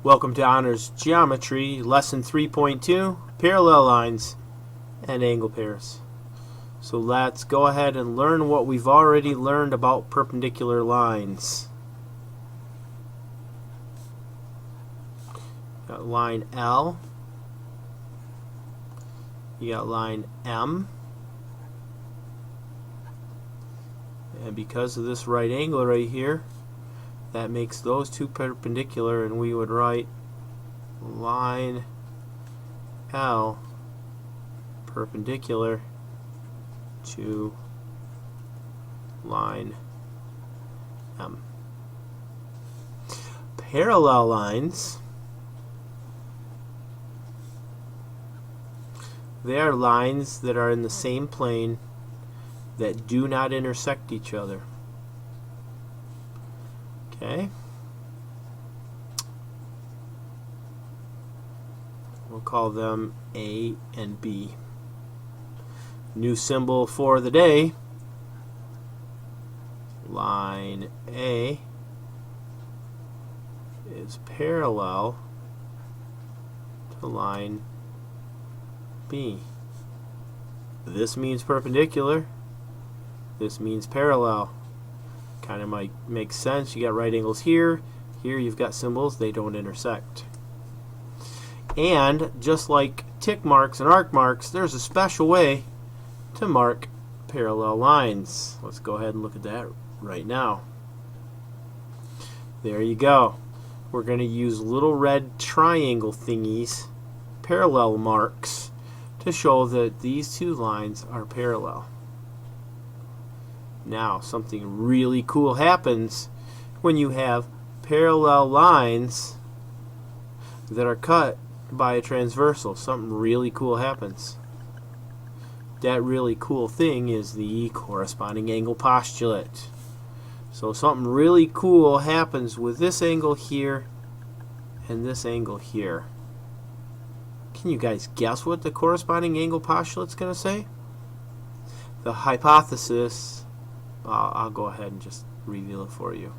Welcome to Honors Geometry, Lesson 3.2, Parallel Lines and Angle Pairs. So let's go ahead and learn what we've already learned about perpendicular lines. Got line L, you got line M, and because of this right angle right here, that makes those two perpendicular, and we would write line L perpendicular to line M. Parallel lines, they are lines that are in the same plane that do not intersect each other. Okay. We'll call them A and B. New symbol for the day. Line A is parallel to line B. This means perpendicular. This means parallel. Kind of might make sense. You got right angles here. Here you've got symbols. They don't intersect. And just like tick marks and arc marks, there's a special way to mark parallel lines. Let's go ahead and look at that right now. There you go. We're going to use little red triangle thingies, parallel marks, to show that these two lines are parallel. Now, something really cool happens when you have parallel lines that are cut by a transversal. Something really cool happens. That really cool thing is the corresponding angle postulate. So something really cool happens with this angle here and this angle here. Can you guys guess what the corresponding angle postulate is going to say? The hypothesis, I'll go ahead and just reveal it for you.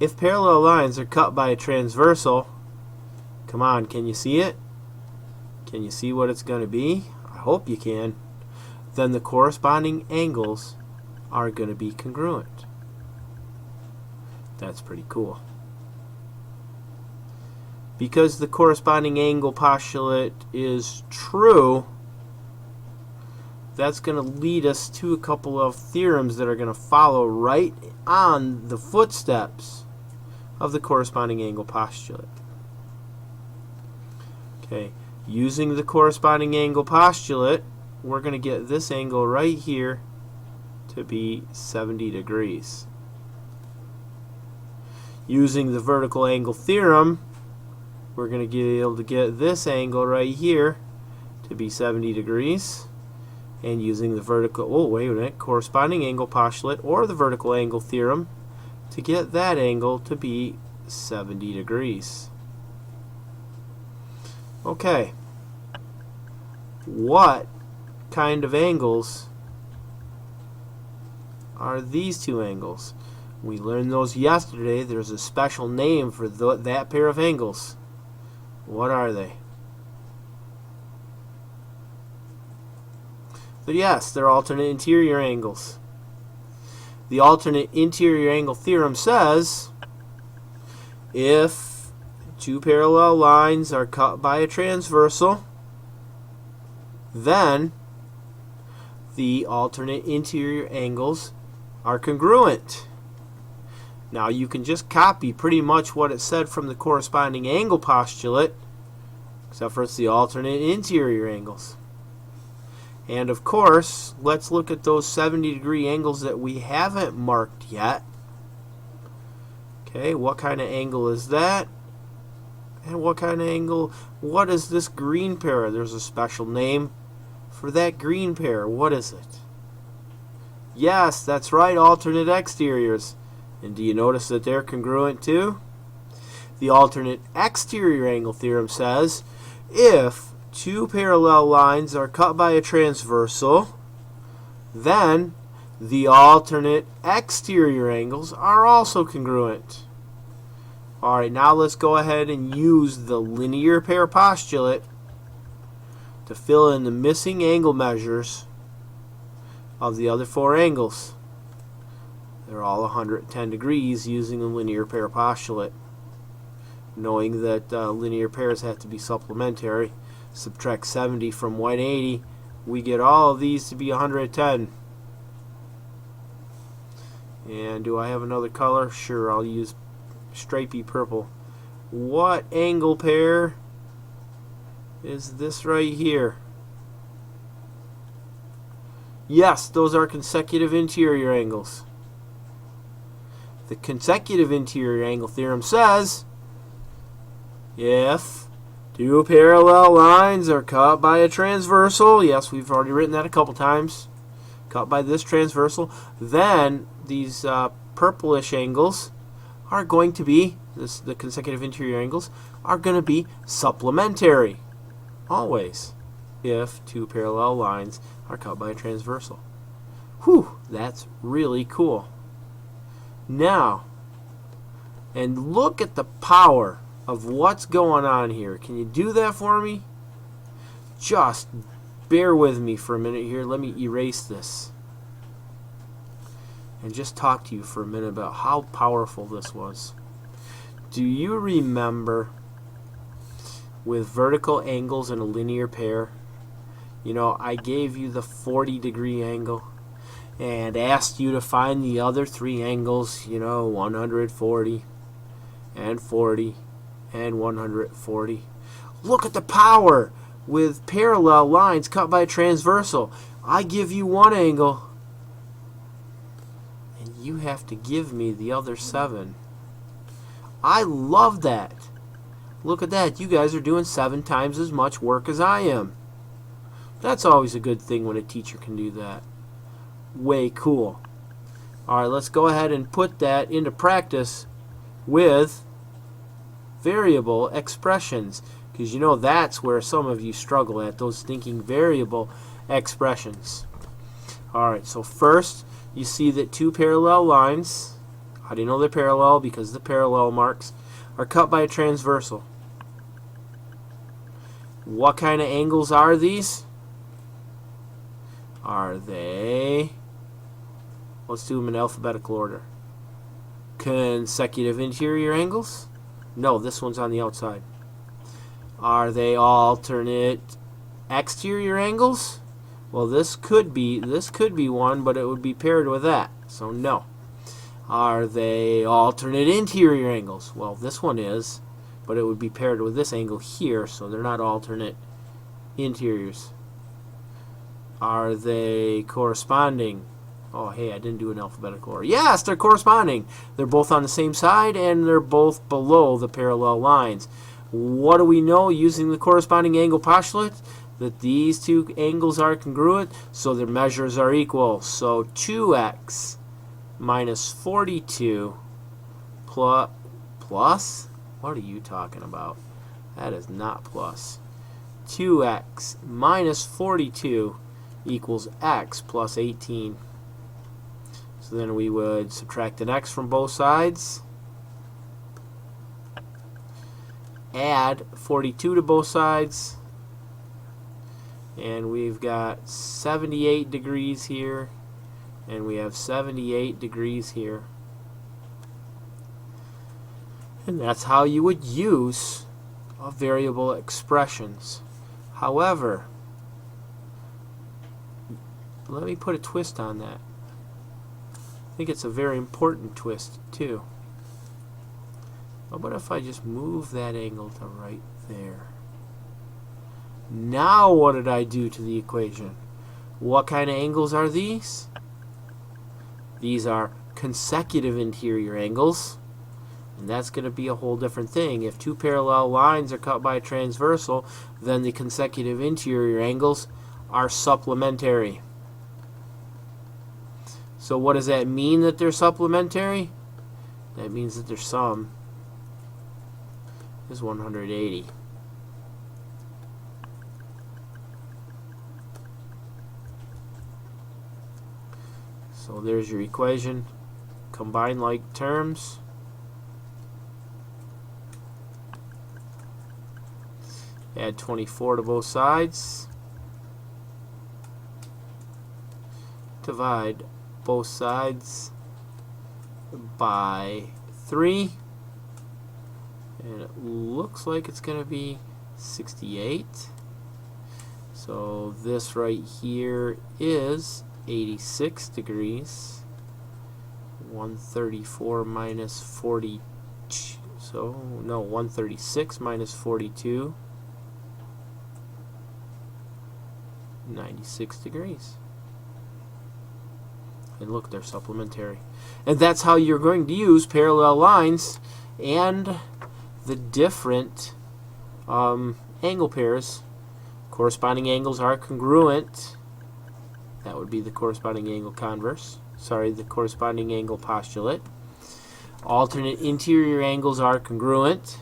If parallel lines are cut by a transversal, come on, can you see it? Can you see what it's going to be? I hope you can. Then the corresponding angles are going to be congruent. That's pretty cool. Because the corresponding angle postulate is true, that's going to lead us to a couple of theorems that are going to follow right on the footsteps of the corresponding angle postulate. Okay, using the corresponding angle postulate, we're going to get this angle right here to be 70 degrees. Using the vertical angle theorem, we're going to be able to get this angle right here to be 70 degrees. And using the corresponding angle postulate or the vertical angle theorem to get that angle to be 70 degrees. Okay, what kind of angles are these two angles? We learned those yesterday. There's a special name for that pair of angles. What are they? But yes, they're alternate interior angles. The alternate interior angle theorem says if two parallel lines are cut by a transversal, then the alternate interior angles are congruent. Now you can just copy pretty much what it said from the corresponding angle postulate, except for it's the alternate interior angles. And of course, let's look at those 70-degree angles that we haven't marked yet. Okay, what kind of angle is that? And what kind of angle? What is this green pair? There's a special name for that green pair. What is it? Yes, that's right, alternate exteriors. And do you notice that they're congruent too? The alternate exterior angle theorem says if two parallel lines are cut by a transversal, then the alternate exterior angles are also congruent. Alright, now let's go ahead and use the linear pair postulate to fill in the missing angle measures of the other four angles. They're all 110 degrees using the linear pair postulate. Knowing that linear pairs have to be supplementary, subtract 70 from 180, we get all of these to be 110. And do I have another color? Sure, I'll use stripy purple. What angle pair is this right here? Yes, those are consecutive interior angles. The consecutive interior angle theorem says if two parallel lines are cut by a transversal, yes, we've already written that a couple times, cut by this transversal, then these purplish angles are going to be, the consecutive interior angles, are going to be supplementary. Always. If two parallel lines are cut by a transversal. Whew, that's really cool. Now, and look at the power of what's going on here. Can you do that for me? Just bear with me for a minute here. Let me erase this and just talk to you for a minute about how powerful this was. Do you remember with vertical angles in a linear pair, you know, I gave you the 40-degree angle and asked you to find the other three angles, you know, 140 and 40 and 140. Look at the power with parallel lines cut by a transversal. I give you one angle and you have to give me the other 7. I love that. Look at that. You guys are doing 7 times as much work as I am. That's always a good thing when a teacher can do that. Way cool. Alright, let's go ahead and put that into practice with variable expressions, because you know that's where some of you struggle at, those thinking variable expressions. Alright, so first you see that two parallel lines, how do you know they're parallel? Because the parallel marks are cut by a transversal. What kind of angles are these? Are they, let's do them in alphabetical order, consecutive interior angles? No, this one's on the outside. Are they alternate exterior angles? Well, this could be one, but it would be paired with that, so no. Are they alternate interior angles? Well, this one is, but it would be paired with this angle here, so they're not alternate interiors. Are they corresponding? Oh, hey, I didn't do an alphabetical order. Yes, they're corresponding. They're both on the same side, and they're both below the parallel lines. What do we know using the corresponding angle postulate? That these two angles are congruent, so their measures are equal. So 2x minus 42 plus? What are you talking about? That is not plus. 2x minus 42 equals x plus 18. So then we would subtract an x from both sides, add 42 to both sides, and we've got 78 degrees here, and we have 78 degrees here. And that's how you would use variable expressions. However, let me put a twist on that. I think it's a very important twist too. How about if I just move that angle to right there? Now what did I do to the equation? What kind of angles are these? These are consecutive interior angles, and that's going to be a whole different thing. If two parallel lines are cut by a transversal, then the consecutive interior angles are supplementary. So what does that mean that they're supplementary? That means that their sum is 180. So there's your equation. Combine like terms. Add 24 to both sides. Divide both sides by 3. And it looks like it's going to be 68. So this right here is 86 degrees. 134 minus 40. So, no, 136 minus 42. 96 degrees. And look, they're supplementary. And that's how you're going to use parallel lines and the different angle pairs. Corresponding angles are congruent. That would be the corresponding angle converse. Sorry, the corresponding angle postulate. Alternate interior angles are congruent.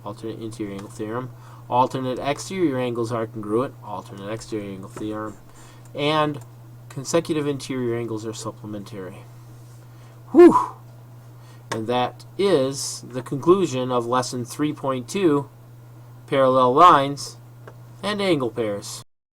Alternate interior angle theorem. Alternate exterior angles are congruent. Alternate exterior angle theorem. And consecutive interior angles are supplementary. Whew! And that is the conclusion of lesson 3.2, parallel lines and angle pairs.